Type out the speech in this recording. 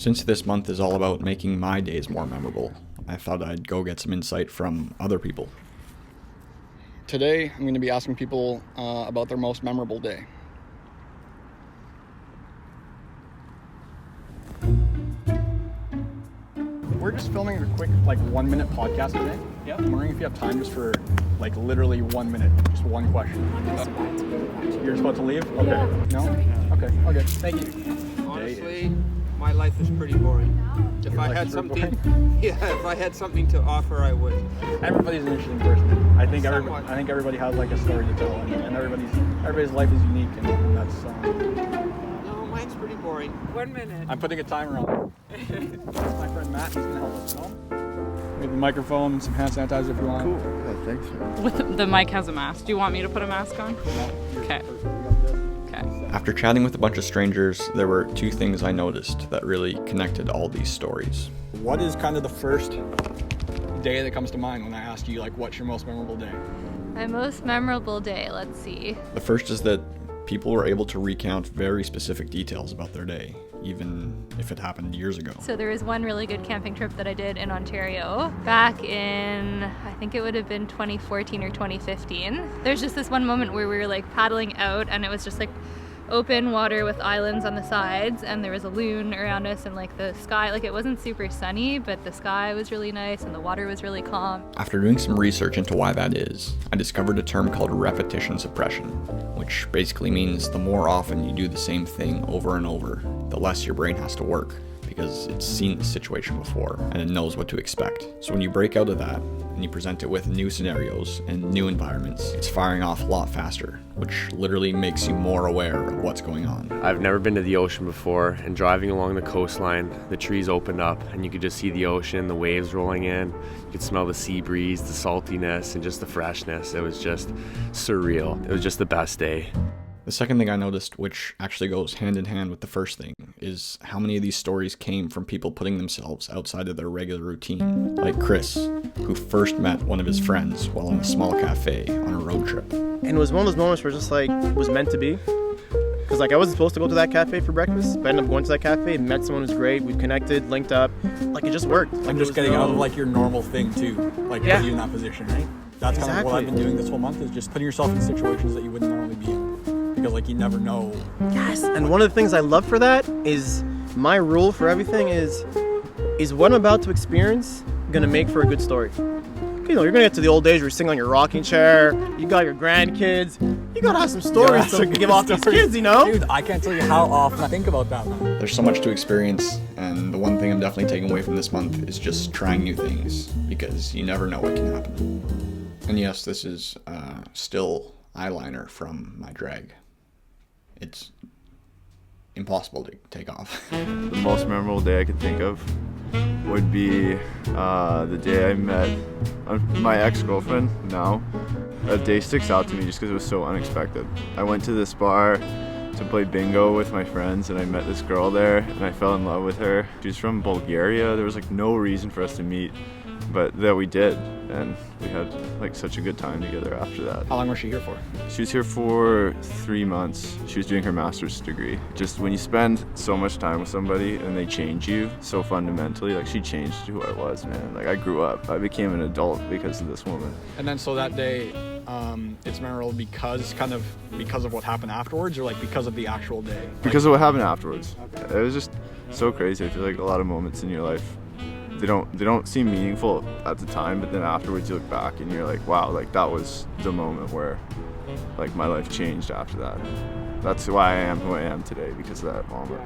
Since this month is all about making my days more memorable, I thought I'd go get some insight from other people. Today, I'm going to be asking people about their most memorable day. We're just filming a quick, 1 minute podcast today. Yep. I'm wondering if you have time just for, literally 1 minute, just one question. I'm just about to leave. You're just about to leave? Okay. Yeah. No? Okay. Thank you. Honestly, my life is pretty boring. If I had something, if I had something to offer, I would. Everybody's an interesting person. I think Somewhat. everybody has a story to tell, and everybody's life is unique, and that's. No, mine's pretty boring. 1 minute. I'm putting a timer on. That's my friend Matt. He's gonna help us. We have a microphone, some hand sanitizer if you want. Cool. Yeah, thanks, man. With the mic has a mask. Do you want me to put a mask on? Okay. Okay. After chatting with a bunch of strangers, there were two things I noticed that really connected all these stories. What is kind of the first day that comes to mind when I ask you, what's your most memorable day? My most memorable day, let's see. The first is that people were able to recount very specific details about their day, even if it happened years ago. So there was one really good camping trip that I did in Ontario back in, I think it would have been 2014 or 2015. There's just this one moment where we were paddling out, and it was just open water with islands on the sides, and there was a loon around us, and the sky, it wasn't super sunny, but the sky was really nice and the water was really calm. After doing some research into why that is, I discovered a term called repetition suppression, which basically means the more often you do the same thing over and over, the less your brain has to work, because it's seen the situation before and it knows what to expect. So when you break out of that and you present it with new scenarios and new environments, it's firing off a lot faster, which literally makes you more aware of what's going on. I've never been to the ocean before, and driving along the coastline, the trees opened up and you could just see the ocean, the waves rolling in. You could smell the sea breeze, the saltiness, and just the freshness. It was just surreal. It was just the best day. The second thing I noticed, which actually goes hand in hand with the first thing, is how many of these stories came from people putting themselves outside of their regular routine. Like Chris, who first met one of his friends while in a small cafe on a road trip. And it was one of those moments where it was meant to be. Because I wasn't supposed to go to that cafe for breakfast, but I ended up going to that cafe, met someone who's great, we connected, linked up, it just worked. I'm just getting out of your normal thing too, Yeah. put you in that position, right? That's kind of what I've been doing this whole month, is just putting yourself in situations that you wouldn't normally be in. Because you never know. Yes, and one of the things I love for that is my rule for everything is what I'm about to experience gonna make for a good story. You're gonna get to the old days where you're sitting on your rocking chair, you got your grandkids, you gotta have some stories to give off these kids, Dude, I can't tell you how often I think about that, man. There's so much to experience, and the one thing I'm definitely taking away from this month is just trying new things, because you never know what can happen. And yes, this is still eyeliner from my drag. It's impossible to take off. The most memorable day I could think of would be the day I met my ex-girlfriend now. That day sticks out to me just because it was so unexpected. I went to this bar to play bingo with my friends, and I met this girl there, and I fell in love with her. She's from Bulgaria. There was no reason for us to meet, but that we did, and we had such a good time together after that. How long was she here for? She was here for 3 months. She was doing her master's degree. Just when you spend so much time with somebody and they change you so fundamentally, she changed who I was, man. I grew up. I became an adult because of this woman. And then so that day, it's memorable because of what happened afterwards, or because of the actual day? Because of what happened afterwards. It was just so crazy. I feel a lot of moments in your life, they don't seem meaningful at the time, but then afterwards you look back and you're wow, that was the moment where my life changed after that. That's why I am who I am today, because of that moment.